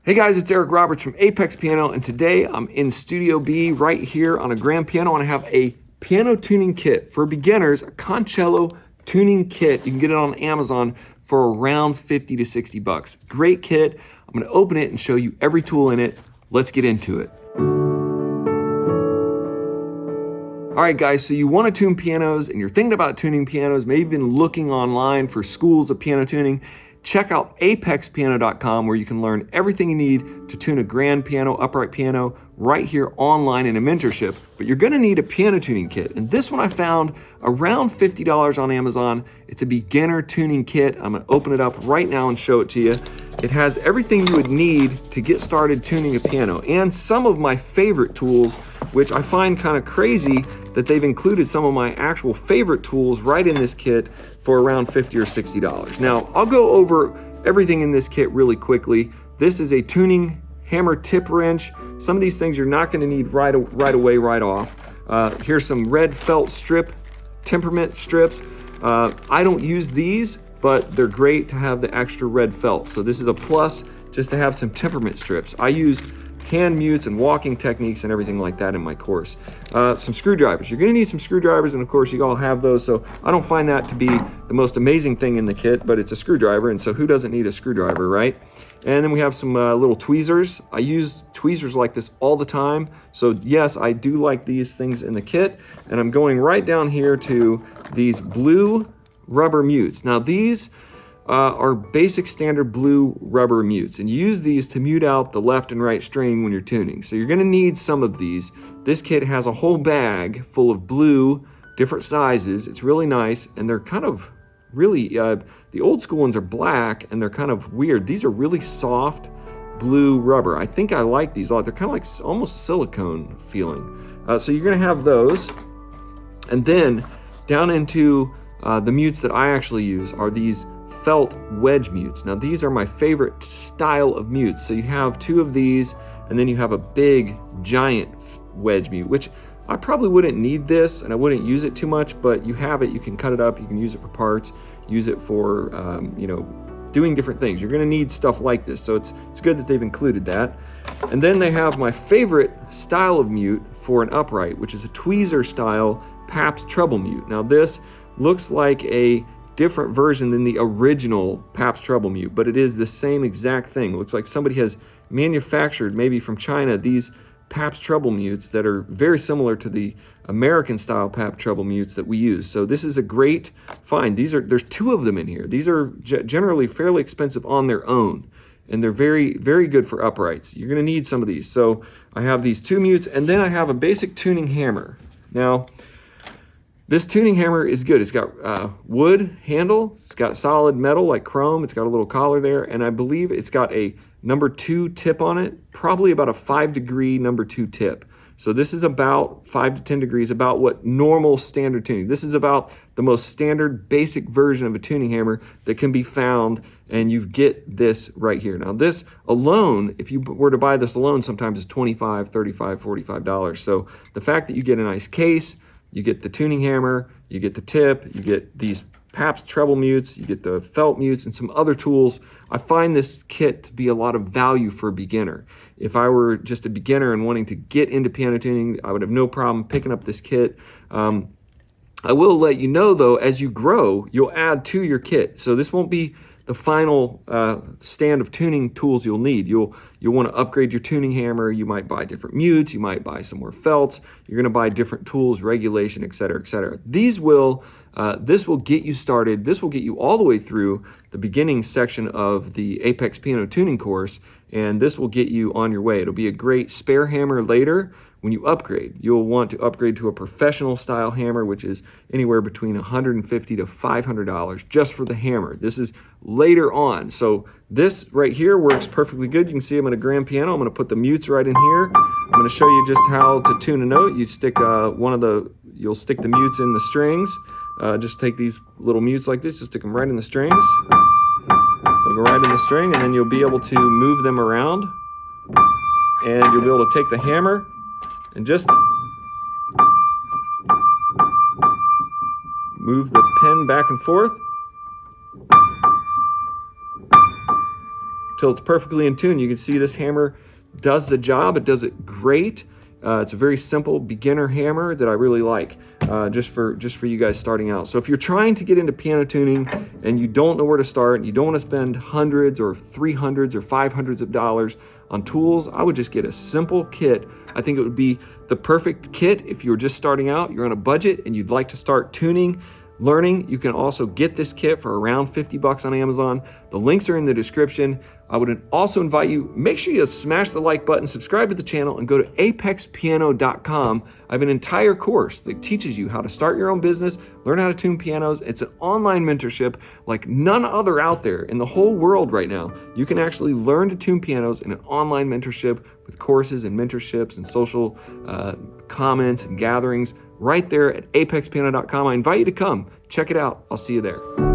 Hey guys, it's Eric Roberts from Apex Piano, and today I'm in Studio B right here on a grand piano, and I have a piano tuning kit for beginners, a Concello tuning kit. You can get it on Amazon for around 50 to 60 bucks. Great kit. I'm gonna open it and show you every tool in it. Let's get into it. All right, guys, so you wanna tune pianos and you're thinking about tuning pianos, maybe you've been looking online for schools of piano tuning. Check out apexpiano.com where you can learn everything you need to tune a grand piano, upright piano, right here online in a mentorship. But you're gonna need a piano tuning kit. And this one I found around $50 on Amazon. It's a beginner tuning kit. I'm gonna open it up right now and show it to you. It has everything you would need to get started tuning a piano and some of my favorite tools, which I find kind of crazy that they've included some of my actual favorite tools right in this kit for around $50 or $60. Now, I'll go over everything in this kit really quickly. This is a tuning hammer tip wrench. Some of these things you're not gonna need right away, right off. Here's some red felt temperament strips. I don't use these, but they're great to have the extra red felt. So this is a plus just to have some temperament strips. I use hand mutes and walking techniques and everything like that in my course. Some screwdrivers. You're gonna need some screwdrivers, and of course you all have those, so I don't find that to be the most amazing thing in the kit, but it's a screwdriver, and so who doesn't need a screwdriver, right? And then we have some little tweezers. I use tweezers like this all the time, so yes, I do like these things in the kit, and I'm going right down here to these blue rubber mutes. Now these are basic standard blue rubber mutes, and you use these to mute out the left and right string when you're tuning. So you're gonna need some of these. This kit has a whole bag full of blue, different sizes. It's really nice, and they're kind of really, the old school ones are black, and they're kind of weird. These are really soft blue rubber. I think I like these a lot. They're kind of like almost silicone feeling. So you're gonna have those. And then down into the mutes that I actually use are these felt wedge mutes. Now these are my favorite style of mutes. So you have two of these, and then you have a big giant wedge mute, which I probably wouldn't need this and I wouldn't use it too much, but you have it, you can cut it up, you can use it for parts, use it for doing different things. You're gonna need stuff like this, so it's good that they've included that. And then they have my favorite style of mute for an upright, which is a tweezer style Pabst treble mute. Now this looks like a different version than the original Pabst treble mute, but it is the same exact thing. It looks like somebody has manufactured, maybe from China, these Pabst treble mutes that are very similar to the American style Pabst treble mutes that we use. So this is a great find. There's two of them in here. These are generally fairly expensive on their own, and they're very, very good for uprights. You're gonna need some of these. So I have these two mutes, and then I have a basic tuning hammer. Now, this tuning hammer is good. It's got wood handle, it's got solid metal like chrome, it's got a little collar there, and I believe it's got a number 2 tip on it, probably about a 5-degree number 2 tip. So this is about 5 to 10 degrees, about what normal standard tuning. This is about the most standard basic version of a tuning hammer that can be found, and you get this right here. Now this alone, if you were to buy this alone, sometimes is $25, $35, $45. So the fact that you get a nice case, you get the tuning hammer, you get the tip, you get these Pabst treble mutes, you get the felt mutes and some other tools. I find this kit to be a lot of value for a beginner. If I were just a beginner and wanting to get into piano tuning, I would have no problem picking up this kit. I will let you know though, as you grow, you'll add to your kit. So this won't be the final stand of tuning tools you'll need. You'll want to upgrade your tuning hammer. You might buy different mutes. You might buy some more felts. You're going to buy different tools, regulation, et cetera, et cetera. This will get you started. This will get you all the way through the beginning section of the Apex Piano Tuning course, and this will get you on your way. It'll be a great spare hammer later. When you upgrade, you'll want to upgrade to a professional style hammer, which is anywhere between $150 to $500 just for the hammer. This is later on. So this right here works perfectly good. You can see I'm on a grand piano. I'm gonna put the mutes right in here. I'm gonna show you just how to tune a note. You stick you'll stick the mutes in the strings. Just take these little mutes like this, just stick them right in the strings. They'll go right in the string, and then you'll be able to move them around. And you'll be able to take the hammer and just move the pen back and forth. till it's perfectly in tune. You can see this hammer does the job. It does it great. It's a very simple beginner hammer that I really like, just for you guys starting out. So if you're trying to get into piano tuning and you don't know where to start, and you don't want to spend hundreds or 300s or 500s of dollars on tools, I would just get a simple kit. I think it would be the perfect kit if you're just starting out, you're on a budget, and you'd like to start tuning, learning. You can also get this kit for around $50 on Amazon. The links are in the description. I would also invite you, make sure you smash the like button, subscribe to the channel, and go to apexpiano.com. I have an entire course that teaches you how to start your own business, learn how to tune pianos. It's an online mentorship like none other out there in the whole world right now. You can actually learn to tune pianos in an online mentorship with courses and mentorships and social comments and gatherings right there at apexpiano.com. I invite you to come. Check it out. I'll see you there.